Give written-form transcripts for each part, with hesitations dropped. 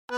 Mi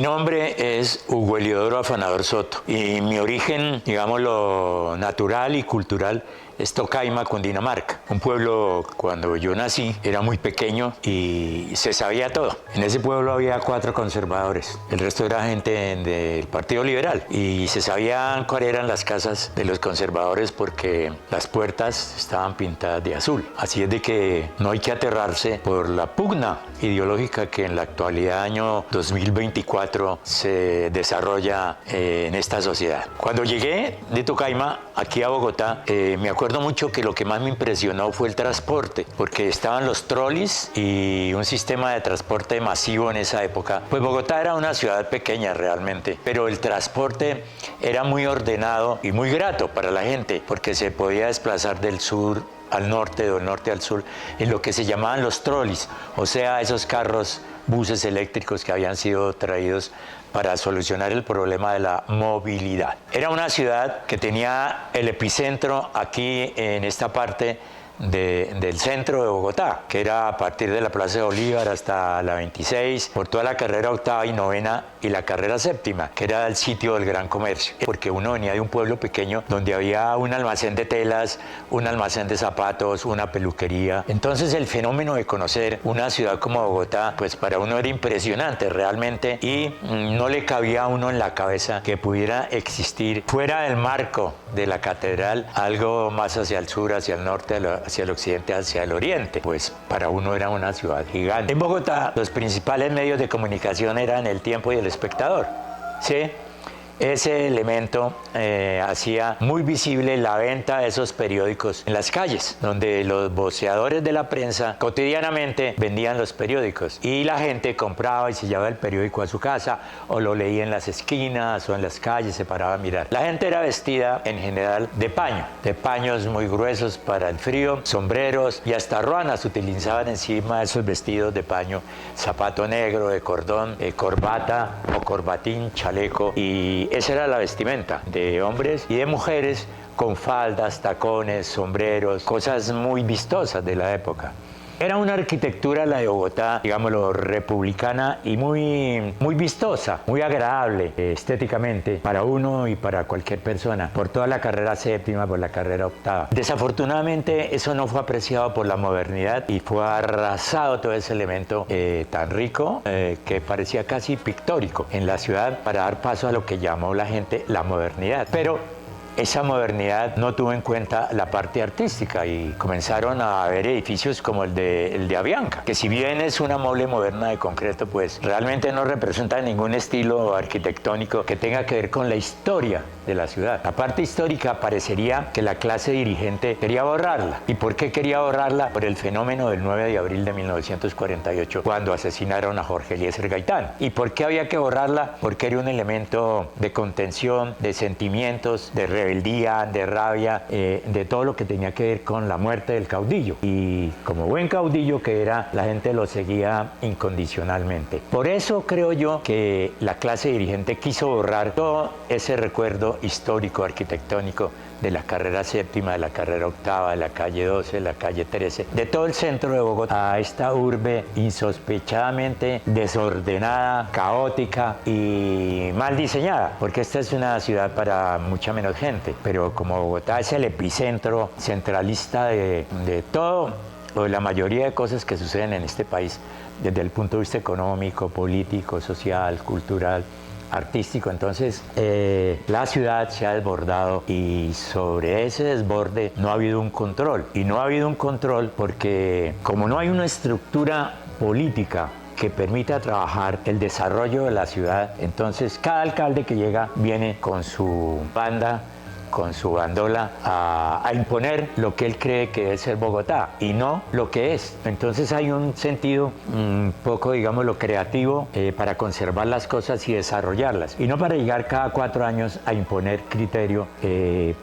nombre es Hugo Eliodoro Afanador Soto y mi origen, digámoslo, natural y cultural es Tocaima, Cundinamarca. Un pueblo, cuando yo nací, era muy pequeño y se sabía todo. En ese pueblo había 4 conservadores, el resto era gente del Partido Liberal y se sabían cuáles eran las casas de los conservadores porque las puertas estaban pintadas de azul. Así es de que no hay que aterrarse por la pugna ideológica que en la actualidad, año 2024, se desarrolla en esta sociedad. Cuando llegué de Tocaima aquí a Bogotá, me acuerdo mucho que lo que más me impresionó fue el transporte, porque estaban los trolis y un sistema de transporte masivo en esa época. Pues Bogotá era una ciudad pequeña realmente, pero el transporte era muy ordenado y muy grato para la gente, porque se podía desplazar del sur al norte o del norte al sur en lo que se llamaban los trolis, o sea, esos carros, buses eléctricos que habían sido traídos para solucionar el problema de la movilidad. Era una ciudad que tenía el epicentro aquí en esta parte del centro de Bogotá, que era a partir de la Plaza de Bolívar hasta la 26, por toda la carrera 8ª y 9ª y la carrera 7ª, que era el sitio del gran comercio, porque uno venía de un pueblo pequeño donde había un almacén de telas, un almacén de zapatos, una peluquería. Entonces el fenómeno de conocer una ciudad como Bogotá, pues para uno era impresionante realmente y no le cabía a uno en la cabeza que pudiera existir fuera del marco de la catedral algo más hacia el sur, hacia el norte, hacia el occidente, hacia el oriente. Pues para uno era una ciudad gigante. En Bogotá los principales medios de comunicación eran El Tiempo y El Espectador, ¿sí? Ese elemento hacía muy visible la venta de esos periódicos en las calles, donde los voceadores de la prensa cotidianamente vendían los periódicos y la gente compraba y se llevaba el periódico a su casa o lo leía en las esquinas o en las calles, se paraba a mirar. La gente era vestida en general de paño, de paños muy gruesos para el frío, sombreros y hasta ruanas utilizaban encima de esos vestidos de paño, zapato negro de cordón, corbata o corbatín, chaleco, y esa era la vestimenta de hombres y de mujeres con faldas, tacones, sombreros, cosas muy vistosas de la época. Era una arquitectura, la de Bogotá, digámoslo, republicana y muy vistosa, muy agradable estéticamente para uno y para cualquier persona, por toda la carrera 7ª, por la carrera 8ª. Desafortunadamente eso no fue apreciado por la modernidad y fue arrasado todo ese elemento tan rico que parecía casi pictórico en la ciudad para dar paso a lo que llamó la gente la modernidad. Pero esa modernidad no tuvo en cuenta la parte artística y comenzaron a haber edificios como el de Avianca, que si bien es una mole moderna de concreto, pues realmente no representa ningún estilo arquitectónico que tenga que ver con la historia de la ciudad. La parte histórica parecería que la clase dirigente quería borrarla. ¿Y por qué quería borrarla? Por el fenómeno del 9 de abril de 1948, cuando asesinaron a Jorge Eliezer Gaitán. ¿Y por qué había que borrarla? Porque era un elemento de contención, de sentimientos, de rebeldía, de rabia, de todo lo que tenía que ver con la muerte del caudillo. Y como buen caudillo que era, la gente lo seguía incondicionalmente. Por eso creo yo que la clase dirigente quiso borrar todo ese recuerdo histórico, arquitectónico, de la carrera séptima, de la carrera octava, de la calle 12, de la calle 13, de todo el centro de Bogotá, a esta urbe insospechadamente desordenada, caótica y mal diseñada, porque esta es una ciudad para mucha menos gente, pero como Bogotá es el epicentro centralista de todo, o de la mayoría de cosas que suceden en este país, desde el punto de vista económico, político, social, cultural, artístico. Entonces la ciudad se ha desbordado y sobre ese desborde no ha habido un control. Y no ha habido un control porque como no hay una estructura política que permita trabajar el desarrollo de la ciudad, entonces cada alcalde que llega viene con su banda, con su bandola a imponer lo que él cree que es ser Bogotá y no lo que es. Entonces hay un sentido un poco, digamos, lo creativo para conservar las cosas y desarrollarlas y no para llegar cada 4 años a imponer criterio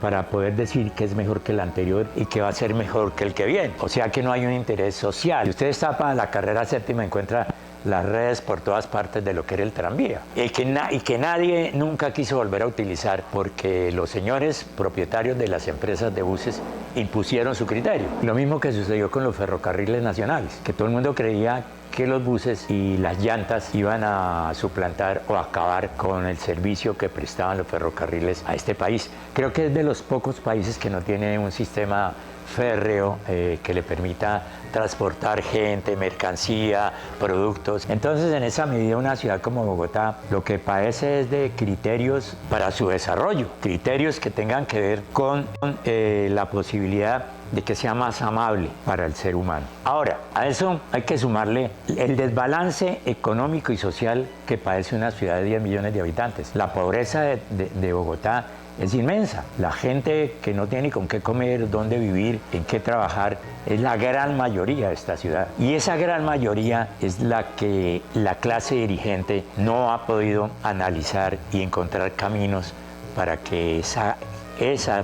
para poder decir que es mejor que el anterior y que va a ser mejor que el que viene. O sea que no hay un interés social. Si usted está para la carrera séptima, encuentra las redes por todas partes de lo que era el tranvía y que nadie nunca quiso volver a utilizar porque los señores propietarios de las empresas de buses impusieron su criterio. Lo mismo que sucedió con los ferrocarriles nacionales, que todo el mundo creía que los buses y las llantas iban a suplantar o acabar con el servicio que prestaban los ferrocarriles a este país. Creo que es de los pocos países que no tiene un sistema férreo que le permita transportar gente, mercancía, productos. Entonces, en esa medida, una ciudad como Bogotá lo que padece es de criterios para su desarrollo, criterios que tengan que ver con la posibilidad de que sea más amable para el ser humano. Ahora, a eso hay que sumarle el desbalance económico y social que padece una ciudad de 10 millones de habitantes. La pobreza de Bogotá es inmensa. La gente que no tiene con qué comer, dónde vivir, en qué trabajar, es la gran mayoría de esta ciudad. Y esa gran mayoría es la que la clase dirigente no ha podido analizar y encontrar caminos para que esa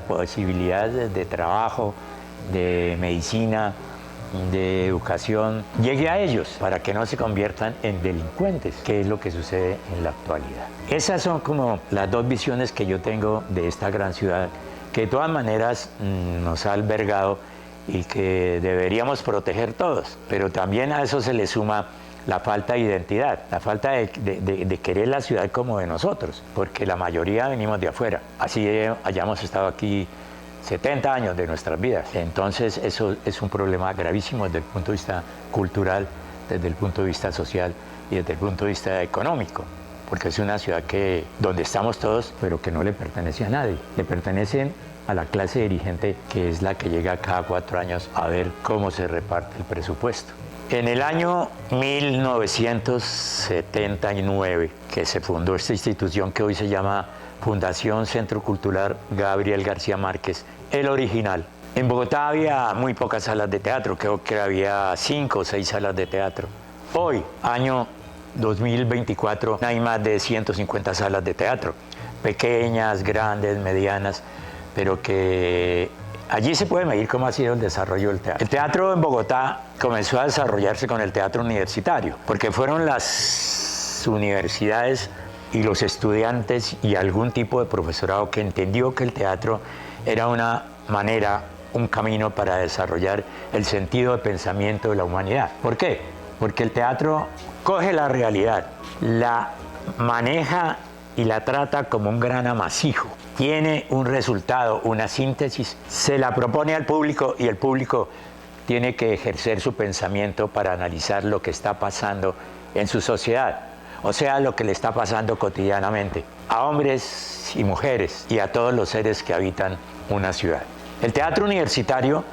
posibilidad de trabajo, de medicina, de educación, llegue a ellos para que no se conviertan en delincuentes, que es lo que sucede en la actualidad. Esas son como las dos visiones que yo tengo de esta gran ciudad, que de todas maneras nos ha albergado y que deberíamos proteger todos, pero también a eso se le suma la falta de identidad, la falta de querer la ciudad como de nosotros, porque la mayoría venimos de afuera, así hayamos estado aquí 70 años de nuestras vidas. Entonces eso es un problema gravísimo desde el punto de vista cultural, desde el punto de vista social y desde el punto de vista económico, porque es una ciudad donde estamos todos, pero que no le pertenece a nadie, le pertenecen a la clase dirigente, que es la que llega cada 4 años a ver cómo se reparte el presupuesto. En el año 1979, que se fundó esta institución que hoy se llama Fundación Centro Cultural Gabriel García Márquez, el original. En Bogotá había muy pocas salas de teatro, creo que había 5 o 6 salas de teatro. Hoy, año 2024, hay más de 150 salas de teatro, pequeñas, grandes, medianas, pero que allí se puede medir cómo ha sido el desarrollo del teatro. El teatro en Bogotá comenzó a desarrollarse con el teatro universitario, porque fueron las universidades y los estudiantes y algún tipo de profesorado que entendió que el teatro era una manera, un camino para desarrollar el sentido de pensamiento de la humanidad. ¿Por qué? Porque el teatro coge la realidad, la maneja y la trata como un gran amasijo. Tiene un resultado, una síntesis, se la propone al público y el público tiene que ejercer su pensamiento para analizar lo que está pasando en su sociedad. O sea, lo que le está pasando cotidianamente a hombres y mujeres y a todos los seres que habitan una ciudad. El teatro universitario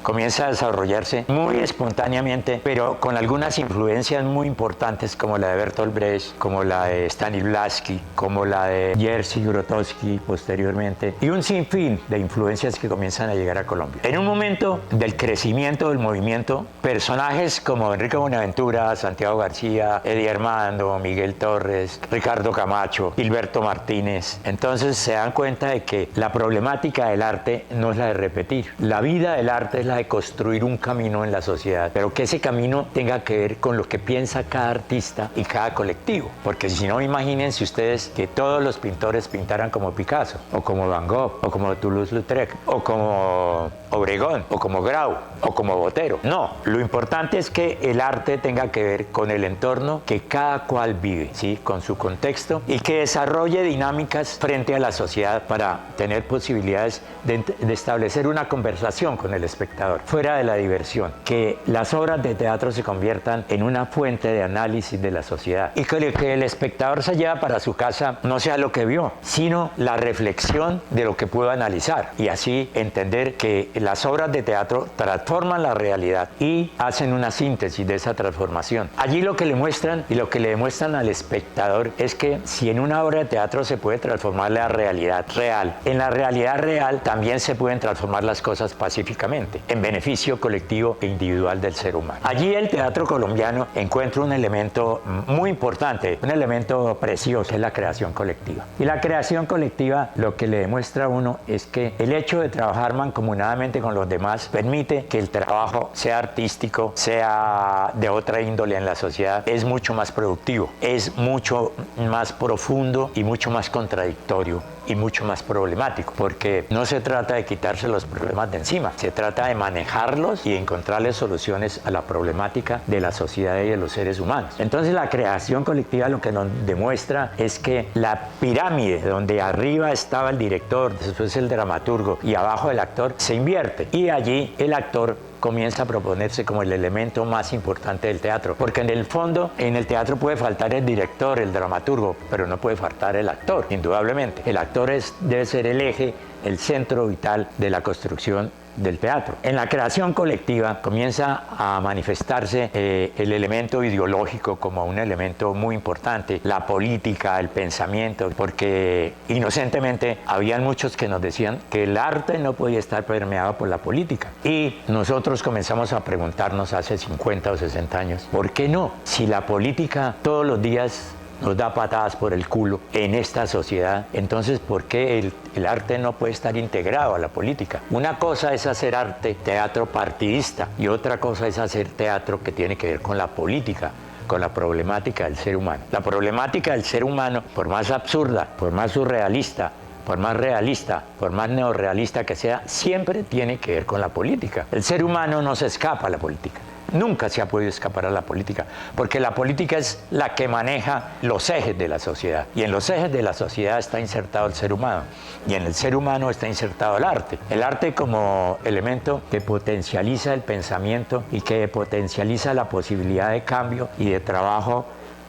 comienza a desarrollarse muy espontáneamente, pero con algunas influencias muy importantes como la de Bertolt Brecht, como la de Stanislavski, como la de Jerzy Grotowski posteriormente, y un sinfín de influencias que comienzan a llegar a Colombia. En un momento del crecimiento del movimiento, personajes como Enrique Buenaventura, Santiago García, Eddie Armando, Miguel Torres, Ricardo Camacho, Gilberto Martínez, entonces se dan cuenta de que la problemática del arte no es la de repetir. La vida del arte es la de construir un camino en la sociedad, pero que ese camino tenga que ver con lo que piensa cada artista y cada colectivo, porque si no, imagínense ustedes que todos los pintores pintaran como Picasso, o como Van Gogh, o como Toulouse-Lautrec, o como Obregón, o como Grau, o como Botero. No, lo importante es que el arte tenga que ver con el entorno que cada cual vive, ¿sí? Con su contexto, y que desarrolle dinámicas frente a la sociedad para tener posibilidades de establecer una conversación con el espectador, fuera de la diversión, que las obras de teatro se conviertan en una fuente de análisis de la sociedad y que el espectador se lleva para su casa no sea lo que vio, sino la reflexión de lo que pudo analizar, y así entender que las obras de teatro transforman la realidad y hacen una síntesis de esa transformación. Allí lo que le muestran y lo que le demuestran al espectador es que si en una obra de teatro se puede transformar la realidad real, en la realidad real también se pueden transformar las cosas pacíficamente, en beneficio colectivo e individual del ser humano. Allí el teatro colombiano encuentra un elemento muy importante, un elemento precioso, es la creación colectiva. Y la creación colectiva lo que le demuestra a uno es que el hecho de trabajar mancomunadamente con los demás permite que el trabajo sea artístico, sea de otra índole en la sociedad, es mucho más productivo, es mucho más profundo y mucho más contradictorio y mucho más problemático, porque no se trata de quitarse los problemas de encima, se trata de manejarlos y encontrarles soluciones a la problemática de la sociedad y de los seres humanos. Entonces la creación colectiva lo que nos demuestra es que la pirámide donde arriba estaba el director, después el dramaturgo y abajo el actor, se invierte, y allí el actor comienza a proponerse como el elemento más importante del teatro, porque en el fondo en el teatro puede faltar el director, el dramaturgo, pero no puede faltar el actor, indudablemente. El actor debe ser el eje, el centro vital de la construcción del teatro. En la creación colectiva comienza a manifestarse el elemento ideológico como un elemento muy importante, la política, el pensamiento, porque inocentemente habían muchos que nos decían que el arte no podía estar permeado por la política, y nosotros comenzamos a preguntarnos hace 50 o 60 años, ¿por qué no? Si la política todos los días nos da patadas por el culo en esta sociedad, entonces ¿por qué el arte no puede estar integrado a la política? Una cosa es hacer arte, teatro partidista, y otra cosa es hacer teatro que tiene que ver con la política, con la problemática del ser humano. La problemática del ser humano, por más absurda, por más surrealista, por más realista, por más neorrealista que sea, siempre tiene que ver con la política. El ser humano no se escapa a la política. Nunca se ha podido escapar a la política, porque la política es la que maneja los ejes de la sociedad, y en los ejes de la sociedad está insertado el ser humano, y en el ser humano está insertado el arte como elemento que potencializa el pensamiento y que potencializa la posibilidad de cambio y de trabajo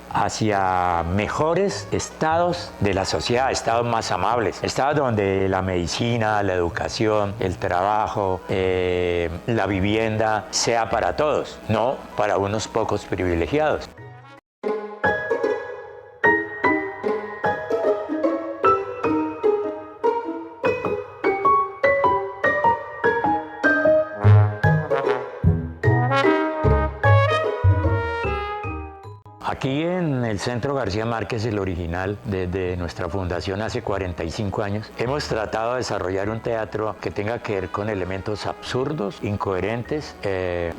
hacia mejores estados de la sociedad, estados más amables, estados donde la medicina, la educación, el trabajo, la vivienda sea para todos, no para unos pocos privilegiados. Aquí en el Centro García Márquez, el original, desde nuestra fundación hace 45 años, hemos tratado de desarrollar un teatro que tenga que ver con elementos absurdos, incoherentes.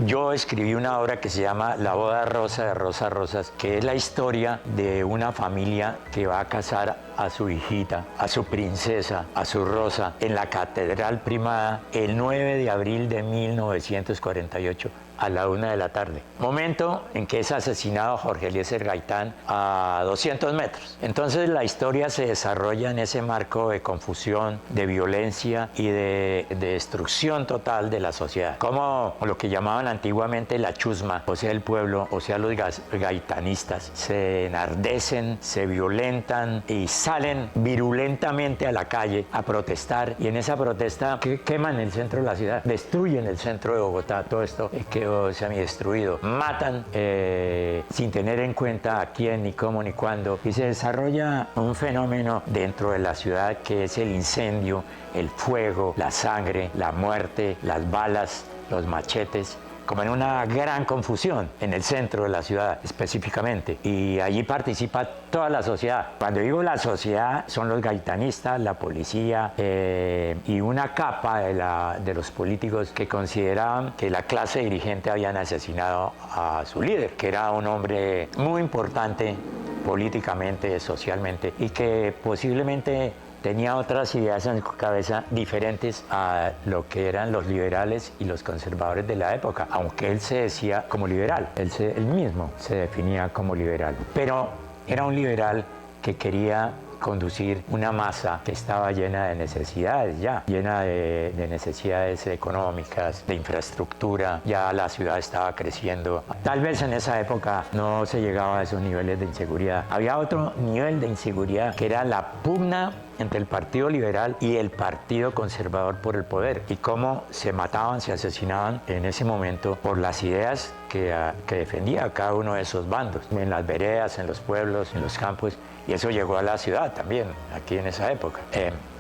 Yo escribí una obra que se llama La boda rosa de Rosa Rosas, que es la historia de una familia que va a casar a su hijita, a su princesa, a su Rosa, en la Catedral Primada el 9 de abril de 1948. A la 1 de la tarde. Momento en que es asesinado Jorge Eliezer Gaitán a 200 metros. Entonces la historia se desarrolla en ese marco de confusión, de violencia y de destrucción total de la sociedad. Como lo que llamaban antiguamente la chusma, o sea el pueblo, o sea los gaitanistas, se enardecen, se violentan y salen virulentamente a la calle a protestar, y en esa protesta queman el centro de la ciudad, destruyen el centro de Bogotá, todo esto quedó semidestruido, matan sin tener en cuenta a quién, ni cómo, ni cuándo, y se desarrolla un fenómeno dentro de la ciudad que es el incendio, el fuego, la sangre, la muerte, las balas, los machetes, como en una gran confusión en el centro de la ciudad específicamente, y allí participa toda la sociedad. Cuando digo la sociedad son los gaitanistas, la policía y una capa de los políticos que consideraban que la clase dirigente habían asesinado a su líder, que era un hombre muy importante políticamente, socialmente, y que posiblemente tenía otras ideas en su cabeza diferentes a lo que eran los liberales y los conservadores de la época, aunque él se decía como liberal, él mismo se definía como liberal, pero era un liberal que quería conducir una masa que estaba llena de necesidades ya, llena de necesidades económicas, de infraestructura, ya la ciudad estaba creciendo. Tal vez en esa época no se llegaba a esos niveles de inseguridad. Había otro nivel de inseguridad que era la pugna entre el Partido Liberal y el Partido Conservador por el poder, y cómo se mataban, se asesinaban en ese momento por las ideas que defendía cada uno de esos bandos, en las veredas, en los pueblos, en los campos, y eso llegó a la ciudad también, aquí en esa época.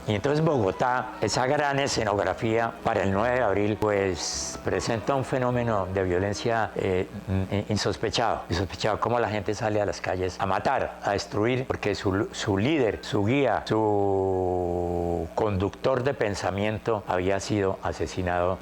Y entonces Bogotá, esa gran escenografía para el 9 de abril, pues presenta un fenómeno de violencia insospechado, cómo la gente sale a las calles a matar, a destruir, porque su líder, su guía, su conductor de pensamiento había sido asesinado,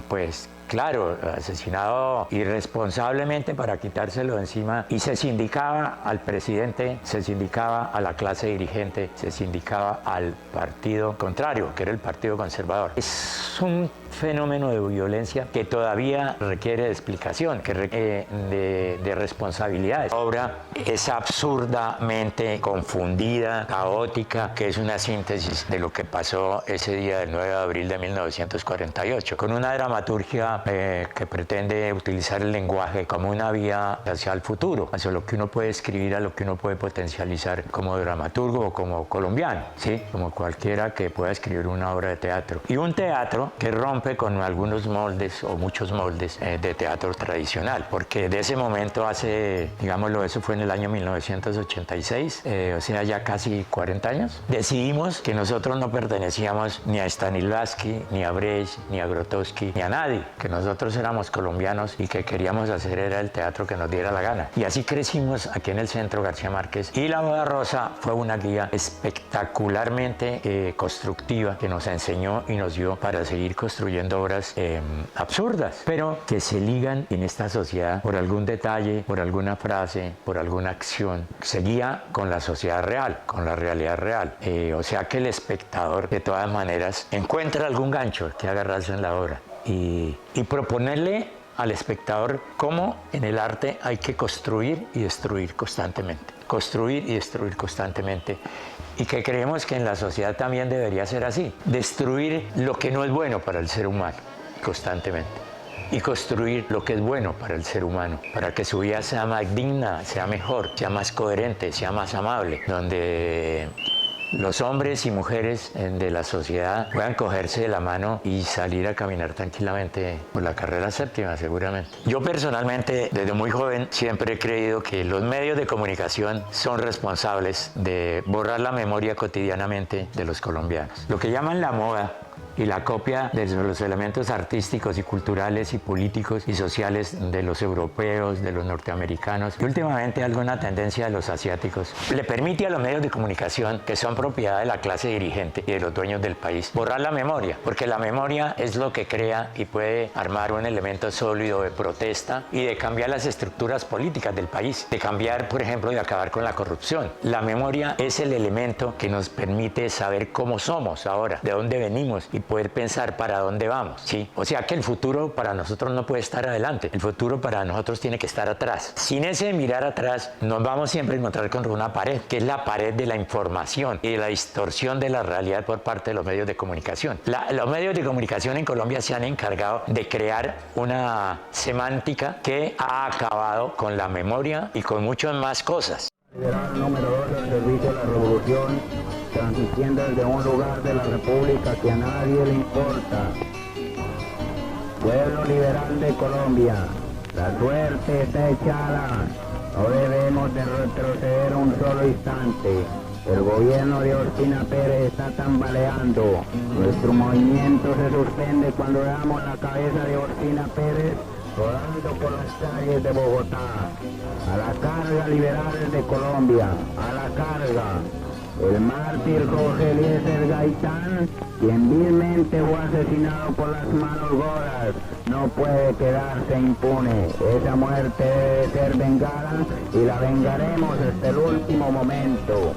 pues claro, asesinado irresponsablemente para quitárselo de encima, y se sindicaba al presidente, se sindicaba a la clase dirigente, se sindicaba al partido contrario, que era el Partido Conservador. Es un fenómeno de violencia que todavía requiere de explicación, de responsabilidades. La obra es absurdamente confundida, caótica, que es una síntesis de lo que pasó ese día del 9 de abril de 1948, con una dramaturgia que pretende utilizar el lenguaje como una vía hacia el futuro, hacia lo que uno puede escribir, a lo que uno puede potencializar como dramaturgo o como colombiano, ¿sí? Como cualquiera que pueda escribir una obra de teatro. Y un teatro que rompe con algunos moldes o muchos moldes de teatro tradicional, porque de ese momento digámoslo, eso fue en el año 1986, o sea, ya casi 40 años, decidimos que nosotros no pertenecíamos ni a Stanislavski, ni a Brecht, ni a Grotowski, ni a nadie, que nosotros éramos colombianos y que queríamos hacer era el teatro que nos diera la gana. Y así crecimos aquí en el Centro García Márquez, y La Boda Rosa fue una guía espectacularmente constructiva que nos enseñó y nos dio para seguir construyendo obras absurdas, pero que se ligan en esta sociedad por algún detalle, por alguna frase, por alguna acción. Seguía con la sociedad real, con la realidad real. O sea que el espectador, de todas maneras, encuentra algún gancho que agarrarse en la obra y proponerle al espectador cómo en el arte hay que construir y destruir constantemente. Construir y destruir constantemente. Y que creemos que en la sociedad también debería ser así. Destruir lo que no es bueno para el ser humano constantemente. Y construir lo que es bueno para el ser humano, para que su vida sea más digna, sea mejor, sea más coherente, sea más amable, donde los hombres y mujeres de la sociedad puedan cogerse de la mano y salir a caminar tranquilamente por la carrera séptima, seguramente. Yo personalmente, desde muy joven, siempre he creído que los medios de comunicación son responsables de borrar la memoria cotidianamente de los colombianos. Lo que llaman la moda y la copia de los elementos artísticos y culturales y políticos y sociales de los europeos, de los norteamericanos, y últimamente alguna tendencia de los asiáticos, le permite a los medios de comunicación, que son propiedad de la clase dirigente y de los dueños del país, borrar la memoria, porque la memoria es lo que crea y puede armar un elemento sólido de protesta y de cambiar las estructuras políticas del país, de cambiar, por ejemplo, de acabar con la corrupción. La memoria es el elemento que nos permite saber cómo somos ahora, de dónde venimos, y poder pensar para dónde vamos, ¿sí? O sea que el futuro para nosotros no puede estar adelante, el futuro para nosotros tiene que estar atrás. Sin ese mirar atrás, nos vamos siempre a encontrar con una pared, que es la pared de la información y de la distorsión de la realidad por parte de los medios de comunicación. Los medios de comunicación en Colombia se han encargado de crear una semántica que ha acabado con la memoria y con muchas más cosas. Número 2 servicio de la revolución, transmitiendo desde un lugar de la República que a nadie le importa. Pueblo liberal de Colombia, la suerte está echada. No debemos de retroceder un solo instante. El gobierno de Ospina Pérez está tambaleando. Nuestro movimiento se suspende cuando veamos la cabeza de Ospina Pérez rodando por las calles de Bogotá. A la carga, liberales de Colombia, a la carga. El mártir Jorge Eliezer Gaitán, quien vilmente fue asesinado por las manos goras, no puede quedarse impune. Esa muerte debe ser vengada y la vengaremos hasta el último momento.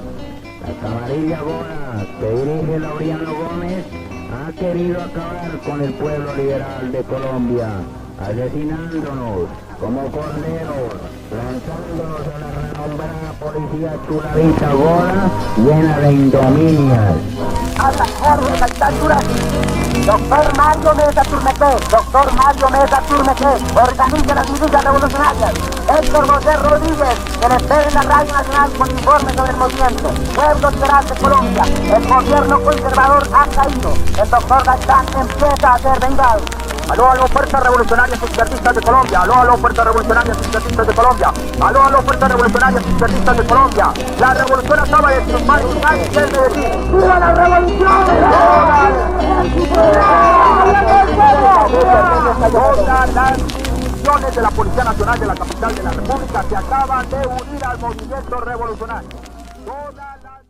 La camarilla Gora, que dirige Laureano Gómez, ha querido acabar con el pueblo liberal de Colombia, asesinándonos como corderos, lanzándonos a la renombrada policía chulavita Gora, llena de ignominias. A la orden de la dictadura, doctor Mario Mesa Turmeque, doctor Mario Mesa Turmeque, organiza las milicias revolucionarias. Héctor José Rodríguez, que le espera en la Radio Nacional con informes sobre el movimiento. Pueblo liberal de Colombia, el gobierno conservador ha caído, el doctor Gaitán empieza a ser vengado. Aló, fuerzas revolucionarias izquierdistas de Colombia. Aló, fuerzas revolucionarias izquierdistas de Colombia. Aló, fuerzas revolucionarias izquierdistas de Colombia. La revolución acaba de triunfar y nadie quiere decir ¡viva la revolución! Todas las instituciones de la Policía Nacional de la capital de la República se acaban de unir al movimiento revolucionario. Todas las